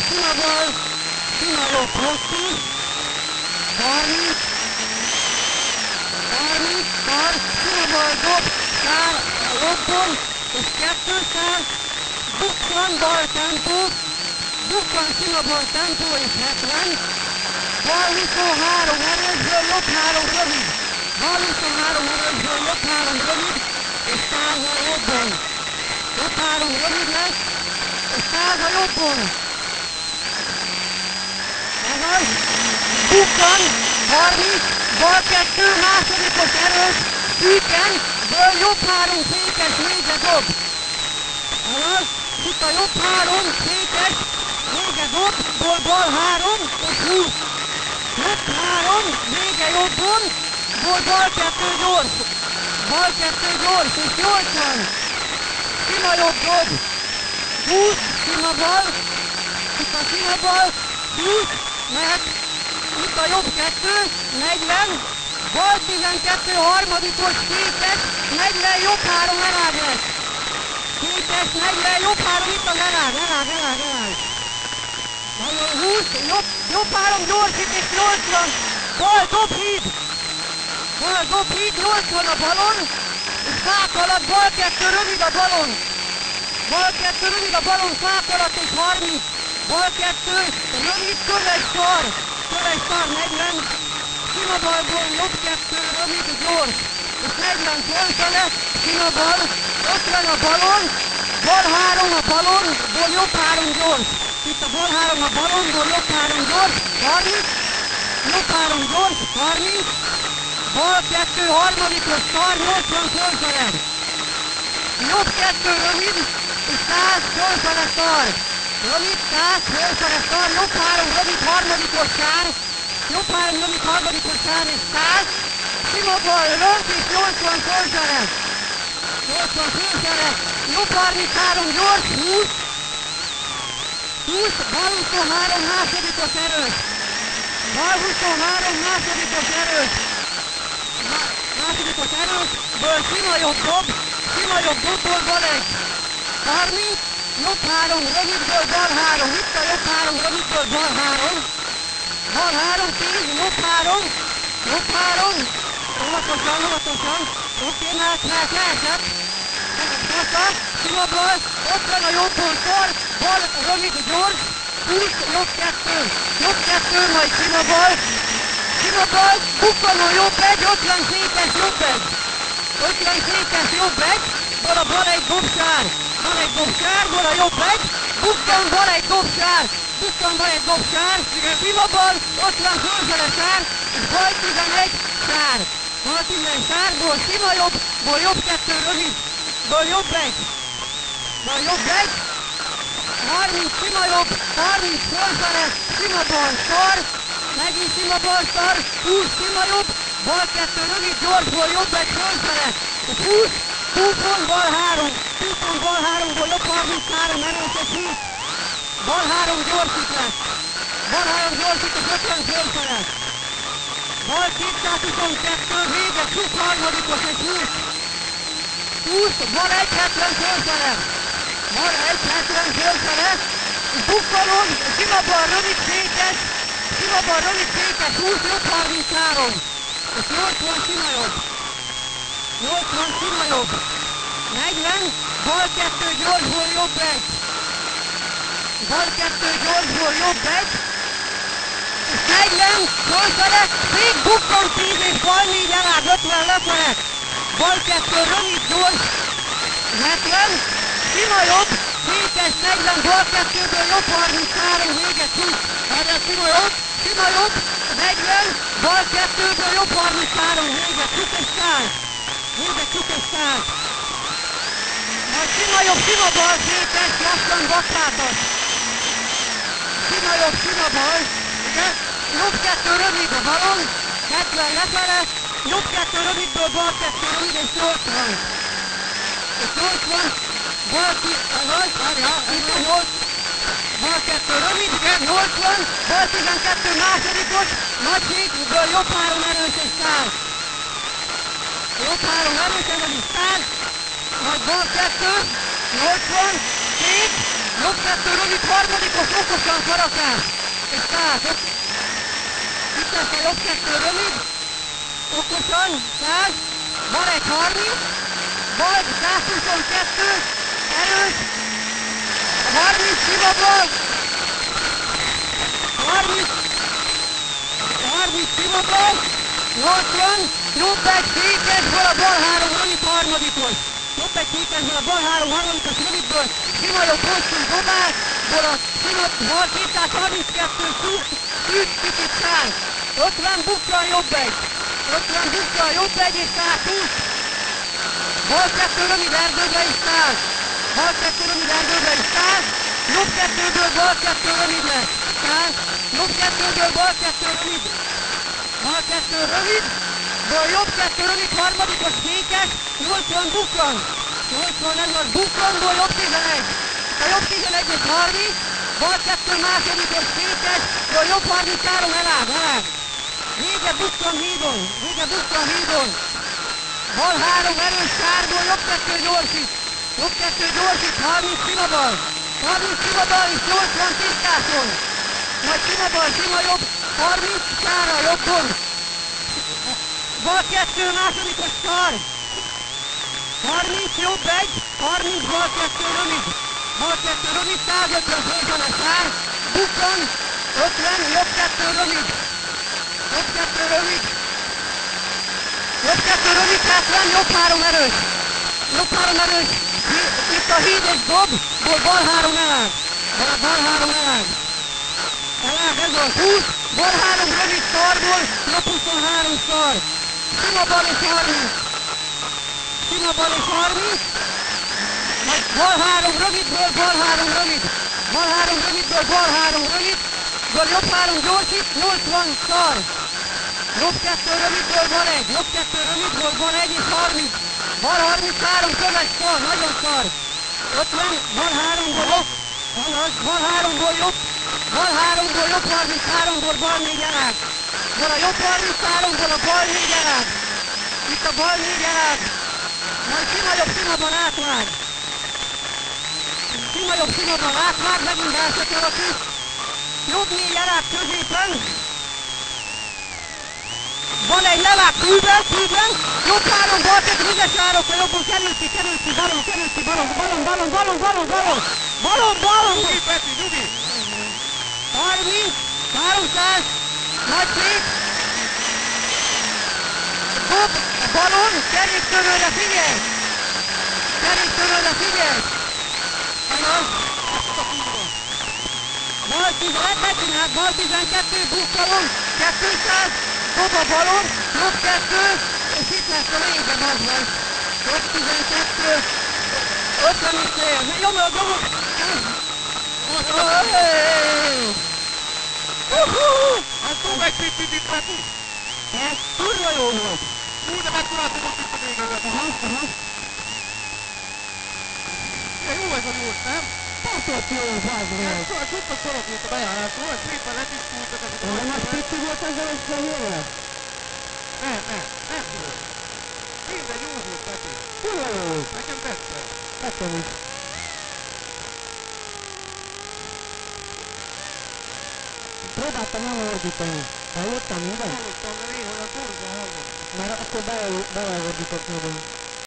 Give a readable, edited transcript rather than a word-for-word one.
sima bal, sima jobb hosszú, 30, szár, sima bal dob, szár a jobbon, és 2 szár, bukkan bal tempó, bukkan sima bal tempó és 70, bal 23 erősből, jobb 3 rövid, bal 23 erősből, jobb 3 rövid, és 100 a jobbon. Jobb 3 rövid lesz, és 100 a jobbon. Ez az, bukkan, 30, bal 2, másodikos erős, szűken, ből jobb 3 fékes, vége dob. Ez az, itt a jobb 3 fékes, vége dob, ból bal 3, és 20. Jobb 3, vége jobbon, ból bal 2 gyors. Bal 2 gyors, és 80. Sima jobb dob, 20, sima bal, itt a sima bal, 20, mehet, itt a jobb 2, 40, bal 12, harmadikos, fékes, 40, jobb 3 elág lesz. Fékes, 40, jobb 3, itt az elág. Nagyon 20, jobb 3 gyorsít, és 80, bal dob híd. Bal dob híd, 80 a balon, és fák alatt, bal 2 rövid a balon. Bal 2 rövid a balon, fák alatt, és 30. Bal 2 rövid, köves szar, 40. Sima balból jobb 2 rövid, gyors, és 40 fölfele, sima bal, 50 a balon, bal 3 a balon, ból jobb 3 gyors. Itt a bal 3 a balon, ból jobb 3 gyors, 30. Jobb 3 gyors, 30. Bal 2 harmadikos szar, 80 fölfele. Jobb 2 rövid, és 100 fölfele szar. Rövid, 100 fölfele szar, jobb 3 rövid, harmadikos sár. Jobb 3 rövid, harmadikos sár, és 100. Sima bal rönt, és 80 fölfele. 80 fölfele. Jobb 33 gyors, 20. 20, bal 23 másodikos erős. Bal 23 másodikos erős. Másodikos erős, ből sima jobb dobból bal 1. 30, jobb 3 rövidből bal 3. Itt a jobb 3 rövidből bal 3. Bal 3, 10, jobb 3. Óvatosan. Oké, mehetett. Sima bal, ott van a jobbon szor, bal rövid gyors, 20, jobb 2. Jobb 2, majd sima bal, bukkanó jobb 1, 50 székes jobb 1. 50 székes jobb 1, bal egy dobsár, bal a jobb 1, bukkan bal egy dobsár, sima bal, 50 fölfele sár, és bal 11 sár. Bal 11 sárból sima jobb, ból jobb 2 rövid, bal jobb 1. 30 sima jobb, 30 fölfele, sima bal szar, megint sima bal szar, 20 sima jobb, bal 2 rövid gyorsból jobb 1 fölfele, 20, 20-on bal 3, 20-on bal 3-ból jobb 33 erős, 20, bal 3 gyorsít lesz, és 50 fölfele, bal 222, vége, 20 harmadikos, és 20, bal 170 fölfele, és bukkanon, sima bal rövid fékes, 20, jobb 33, és 80 sima jobb, 40, bal 2 gyorsból jobb 1, és 40, fölfele, fék bukkan 10 és bal 4 elág, 50 lefele, bal 2 rövid gyors, 70, sima jobb, fékes 40, bal 2-ből jobb 33, vége 20, erre sima jobb, 40, bal 2-ből jobb 33, vége 20 és 100. Majd sima jobb, sima bal, fékes, lassan baklátos. Sima jobb, sima bal, jobb 2 rövid a balon, 70 lefele, jobb 2 rövidből bal 2 rövid és 80. És 80, bal 2 rövid, 80, bal 12 másodikos, nagy fékből jobb 3 erős és 100. Jobb 3 erős, ez is 100, majd bal 2, 80, fék, Jobb 2 rövid, harmadikos, okosan farakás. És 100. Itt lesz a jobb 2 rövid. Okosan, 100. Bal egy 30. Bal 122. Erős. 30 szivabal. 30 szivabal. 80. Jobb egy fékesből a bal 3 rövid harmadikos. Jobb egy fékesből a bal 3 harmadikos rövidből. Sima jobb hosszú dobásból a sima bal 232 szűk kicsit 100. 50 bukkan jobb egy. 50 bukkan jobb egy és 120. Bal 2 rövid erdőbe is 100. Bal 2 rövid erdőbe is 100. Jobb 2-ből bal 2 rövid lesz. 100. Jobb 2-ből bal 2 rövid. Bal 2 rövid. Bal jobb 2 rövid harmadikos fékes. 80 bukkan. 80 ez az bukkanból jobb 11. A jobb 11 és 30. Bal 2 másodikos fékes. Bal jobb 33 elág. Vége bukkan hídon. Bal 3 erős sárból, jobb 2 gyorsít. Jobb 2 gyorsít, 30 szimabal. 30 szimabal és 80 tisztáson. Majd szimabal, sima jobb, 30 sára jobbon. Bal 2 másodikos szar. 30 jobb 1, 30 bal 2 rövid. Bal 2 rövid, 150 fordul a sár. Bukkan, 50, jobb 2 rövid. Jobb 2 rövid. Jobb 2 rövid, 70, jobb 3 erős. Jobb 3 erős. Itt a híd és dobból bal 3 elág. Bal 3 elág. Elág ez az 20. Bal 3 rövid szarból, jobb 23 szar. Sima bal és 30. Sima bal és 30. Majd bal 3 rövidből, bal 3 rövid. Bal 3 rövidből, bal 3 rövid. Bal jobb 3 gyorsít, 80 szar. Jobb 2 rövidből bal 1, jobb 2 rövidből bal 1 és 30. Bal 33 köves szar, nagyon szar. 50, bal 3-ból jobb. Bal 3-ból jobb. Bal 3-ból jobb 33-ból bal 4 elág. Bal a jobb 33-ból a bal 4 elág. Itt a bal 4 elág. Majd sima jobb, simaban átvág. Sima jobb, simaban átvág, megint elszökör a kis. Jobb 4 elág középen. Van egy levág fűben, jobb 3 bal 2 vizes árokra, jobbon kerül ki, balon. Nyugi, Peti, nyugi! 30, 300, nagy szép. Dob, balon, keréktörőre figyelj! Bal 11, bal 12, bukkalon, 200, dob a balon, jobb 2, és itt lesz a vége, az van. Jobb 12, 50 is ér. Nyomod! Ez túl egy picit, Peti! Ez kurva jó volt! De mekkora tudok itt a végébe! Jó ez a gyors, nem? Tartott jó, az volt! Sokkal szorok volt a bejárásról, ez szépen letisztultak ezek a De nem az pici volt ezzel a fehérrel? Nem volt. Minden jó volt, Peti. Kurva jó volt! Nekem tetszett. Nekem is. Próbáltam nem ordítani. Hallottam minden? Hallottam, de néha a torzban hallottam. Mert akkor beleordított magam.